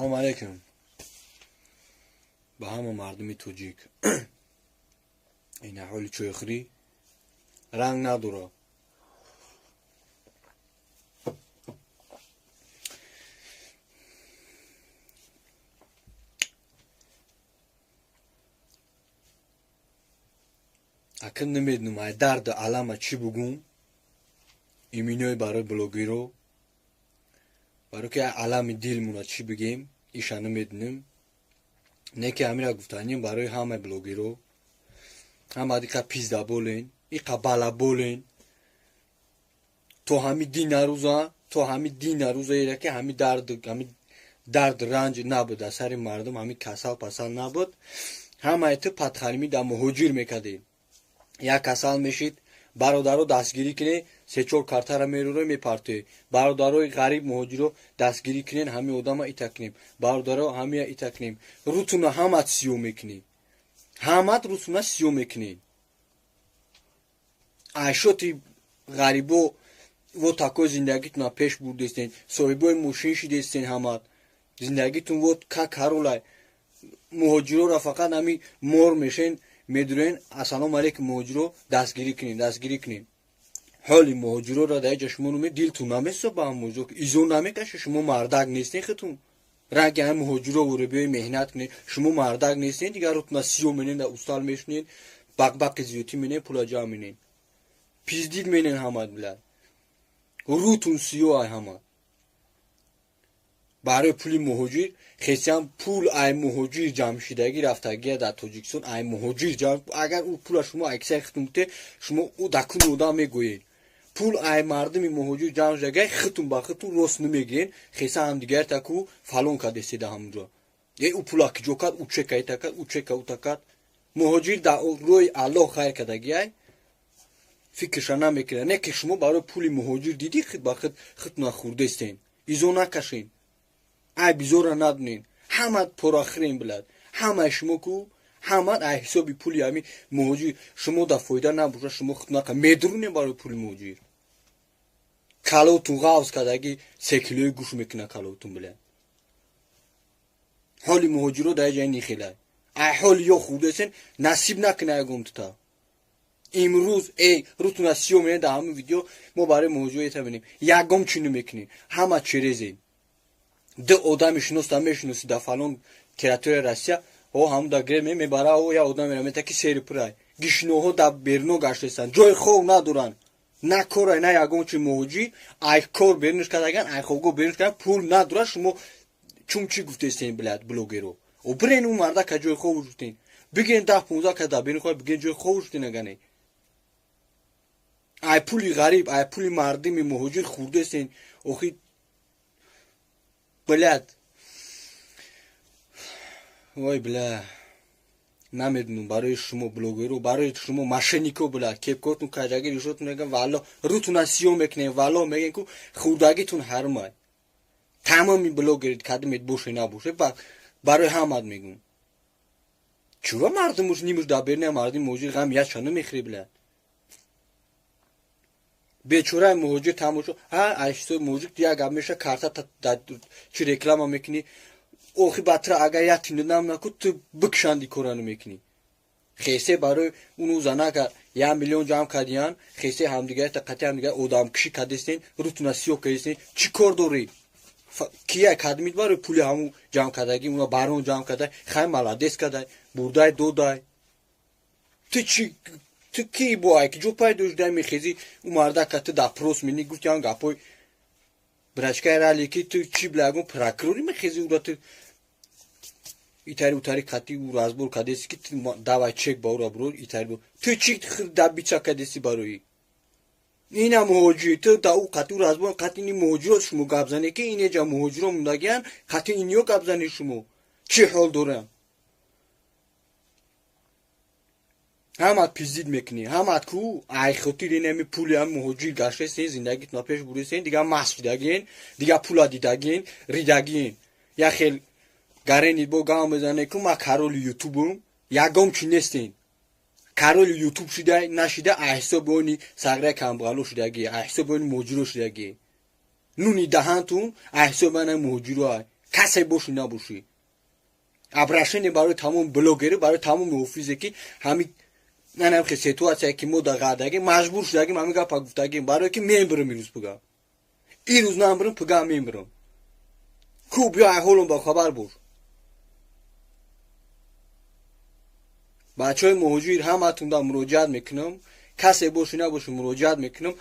سلام علیکم به همه مردم توجیک. این حال چوخری رنگ نداره. اکنون نمیدونم درد علامه چی بگم. ایمینوی برای بلوگیرو برای که علامه دیلمونه چی بگیم ایشان نمیدونم. نه که همین را گفتنیم برای همه بلوگیرو همه دیگه پیزدا بولین ای قبالا بولین تو همین دین روزا ایره که همین درد رنج نبود سر مردم همین کسال پسال نبود همه ایت پتخالمی دا مهاجر میکردیم یا کسال میشید برادرو دستگیری کنه سه چهار کارتا را میروره میپرته برادرای غریب مهاجرو دستگیری کنین همین آدما ایتا کنیم برادرو همین ایتا کنیم روتونا همه سیو میکنیم همه روتونا سیو میکنیم عیشوتی غریبو و تاکو زندگیتون پیش بردستین صاحبای ماشین شدستین همه زندگیتون و که کارولای مهاجرو را فقط همین مور میشین میدونین السلام علیکم مهاجرو دستگیری کنین حالی مهاجرو را در جشمونو می دیلتون نمیسته با هم موضوع ایزون نمیکشه شما مردک نیستین خودتون رنگ هم مهاجرو و بیای مهنت کنین شما مردک نیستین دیگر روتون سیو منین در استال میشنین بق زیوتی منین پولا جا منین پیزدید منین همه بلد روتون سیو های همه برای پولی مهاجر خیلی هم پول ای مهاجر جمع شدگی رفتگی در تاجیکستان ای مهاجر جمع اگر او پول شما اکثر ختمته شما او دکون اودا میگوین پول ای مردم مهاجر جمع شدگی ختم با ختم روز نمیگین خیلی هم دیگر تکو فالون کده سیده همونجا یه او پولا که جوکات او چکای تکات او چکا او تکات مهاجر در روی الله خیر کدگی ای فکرش نمیکنه نه که شما برای پول مهاجر دیدی خود با خود نخورده استین ایزو نکشین ای بیزور ندونین همه پراخرین بلد همه شما کو همه ای حسابی پولی همی مهاجر شما دا فایده نبوشه شما خود نکن میدرونین برای پول مهاجر کلوتون غاوز کدگی 3 کیلوی گوش میکنه کلوتون بلد حالی مهاجر رو در جای نیخیله ای حالی یا خورده سین نصیب نکنه اگم تا امروز روتون از 30 منه در همه ویدیو ما برای موضوعی تبینیم یکم چینو میکنیم همه چریزین ده آدم میشنوسی در فلان تریتوری روسیه او هم در گرمی میبره او یا آدم میره میتکی سری پرای گشنوها در برنو گشتستن جای خوب ندارن نه کارای نه یکم چی موجی ای کار برنش کردگن ای خوگو برنش کردن پول نداره شما چون چی گفتستین بلد بلوگرو و برین اون مرده که جای خوب وجودین بگین 10-15 که در برین خواهد بگین جای خوب وجودین نگنه ای پولی غریب ای پولی مردم مهاجر خورده سین اوخی بلد وای بله نمیدونم برای شما بلوگرو برای شما ماشینیکو بلد کیپ کوتون کجاگی ریشوتون میگن والا روتون سیو میکنه والا میگن کو خوردگیتون حرمه تمامی بلوگرید کدمت بوشه نبوشه برای همه میگن چرا مردمش نیمش دبرنه مردم مهاجر غم یاشانه میخری بلد بیچاره مهاجر تماشا اشتو مهاجر دیگه اگه میشه کارتا چی رکلام میکنی اوخی باتر اگر یاتین نام نکو تو بکشاندی کورانو میکنی خیسه برای اونو زنا که 1 میلیون جمع کردیان خیسه همدیگه تا قطعا همدیگه اودام کشی کردستین روتون سیو کردستین چی کار داری کیا کدمید برای پول همو جمع کردگی اونا بارون جمع کرده خیلی ملادس کرده بردای دودای تو کی بوای که جو پای دوش دمی خیزی او مرده کته دا پروس منی گفت یان گپای براشکای رالی کی تو چی بلاگون پراکروری میخیزی او را تو ایتاری کتی او رازبور کدیسی که داوای چک با او را برور ایتاری تو چی دا بیچا کدیسی باروی اینا مهاجری تو دا او کتی او رازبور کتی نی مهاجر شما گابزنه که اینه جا مهاجرم مندگیان کتی اینیو گابزنه شما چی حال دارم همه پیزید میکنی همه کو ای خاطر نمی پولی هم مهاجر گشته سین زندگیت نپیش بریسین دیگه مسجدگین دیگه پولا دیدگین ریدگین یا خیل گرینید با گام بزنه که ما کارول یوتیوبم یکم چی نستین کارول یوتیوب شده نشده احساب اونی سگره کمبغالو شدگی احساب اونی مهاجر شدگی نونی دهانتون احساب من مهاجر های کسی باشی نباشی ابرشن برای تمام بلوگری برای تمام اوفیزی که همین ننم خیلی سیتواسیه که ما در قدرگی مجبور شدگیم همین گپ گفتگیم برای که میبرم این روز پگم این روز نمیبرم پگم میبرم کو بیا حالم با خبر باش بچهای موجود همتون دا مراجعت میکنم کسی باشی نباشی مراجعت میکنم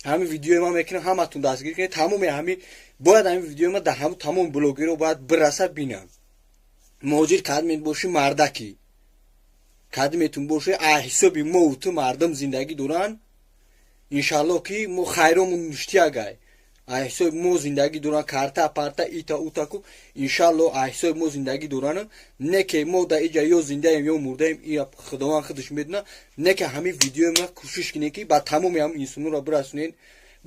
همین ویدیو ما میکنم همتون دستگیر کنید تمام همین باید همین ویدیو ما در تمام بلوگری رو باید برسه بینن موجود کدمت باشی مردکی کدمتون باشه حسابی موت مردم زندگی دوران انشالله که ما خیرمون نشتیا گای حساب ما زندگی دوران کارتا پارتا ایتا اوتا کو انشالله حساب ما زندگی دوران نه که ما در اینجا یا زنده ایم یا مرده ایم این خداوند خودش میدونه نه که همین ویدیو ما کوشش کنیم که با تمام هم انسانو را برسونین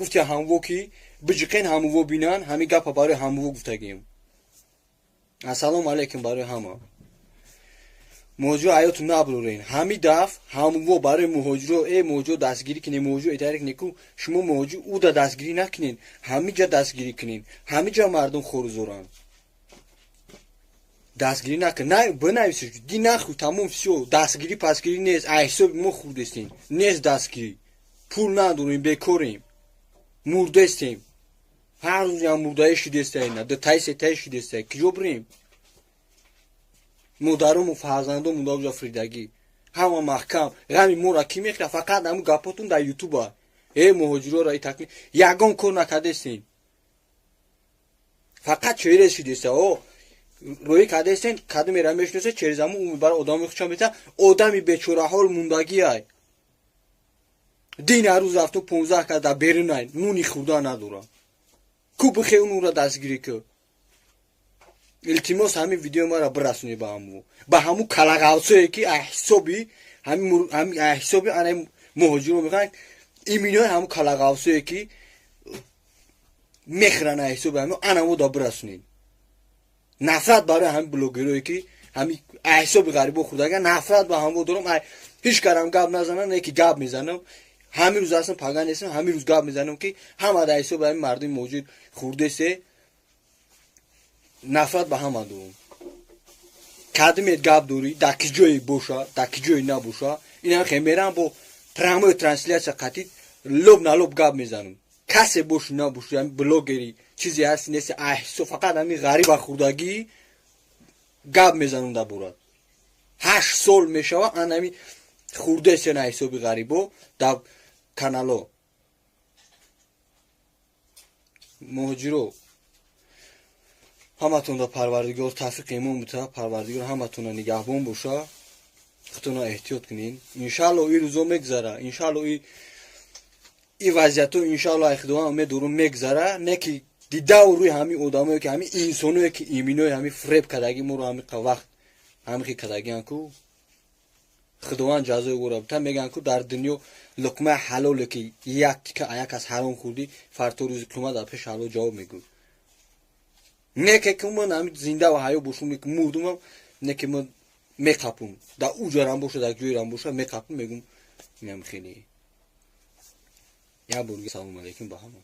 گفتی همو کی بجکن همو بینن همین گپ برای همو گفتگیم السلام علیکم برای همه موضوع حیاتون نبرورین همی دف همو برای مهاجرو ای موضوع دستگیری کنین موضوع اداره کنین که شما موضوع او دا دستگیری نکنین همی جا دستگیری کنین همی جا مردم خورزوران دستگیری نکن نه بنویسید دی نخو تمام شو دستگیری پسگیری نیست حساب ما خوردستین نیست دستگیری پول نداریم بیکاریم مرده استیم هر روز هم مرده شدسته نه ده تای شدسته کجا بریم مادرم و فرزندم مونده بجا فریدگی همه محکم غمی مورا کی میخوره فقط همون گپاتون در یوتیوب ها ای مهاجرا را ای تکمیل یگان کار نکرده استین فقط چهره شدسته او روی کده استین کده میرم بشنوسه چهره زمون اون بر آدم میخوشم بیتا آدمی بیچاره حال موندگی های دین هر روز رفتو 15 کده در بیرون های نونی خورده ندارم کو بخی اون را دستگیری که التماس همین ویدیو ما را برسونی با همون کلاغاوسه که حسابی همین حسابی انا مهاجر رو میخوان ایمینای همون کلاغاوسه که میخرن حسابی همین انا دا برسونی نفرت برای همین بلوگرایی که همین حسابی غریبه خود اگر نفرت با همون دارم هیچ کارم گپ نزنم نه که گپ میزنم همین روز اصلا پگان نیستم همین روز گپ میزنم که همه در حساب همین مردم موجود خورده سه نفرت به هم دارم کدمیت گپ دوری دکی جایی باشه دکی جایی نباشه اینا خیلی میرم با پرامو ترنسلیت قطعی لب نلب گپ میزنم کسی باشه نباشه همین بلوگری چیزی هست نیست احسو فقط همین غریب خوردگی گپ میزنم در برات 8 سال میشه ان همین خورده سه نه حسابی غریبو در کانالو مهاجرو همتون دا پروردگار توفیق ایمون بده پروردگار همتون نگهبان باشه خودتون احتیاط کنین انشالله این روزا میگذره انشالله این وضعیتو انشالله خداوند می دورون میگذره نه که دیده روی همین آدمایی که همین انسانایی که ایمینای همین فریب کردگی ما رو همین وقت همین کردگی انکو خداوند جزای او را بده میگن که در دنیا لقمه حلاله که یک تیکه از حرام خوردی فردا روز قیامت در پیش حلال جواب میگو نه که من همین زنده و حیا باشم که مردم نه که من میقپم در اوجا رم باشه در جوی رم باشه میقپم میگم اینم خیلی یا برگی سلام علیکم با همون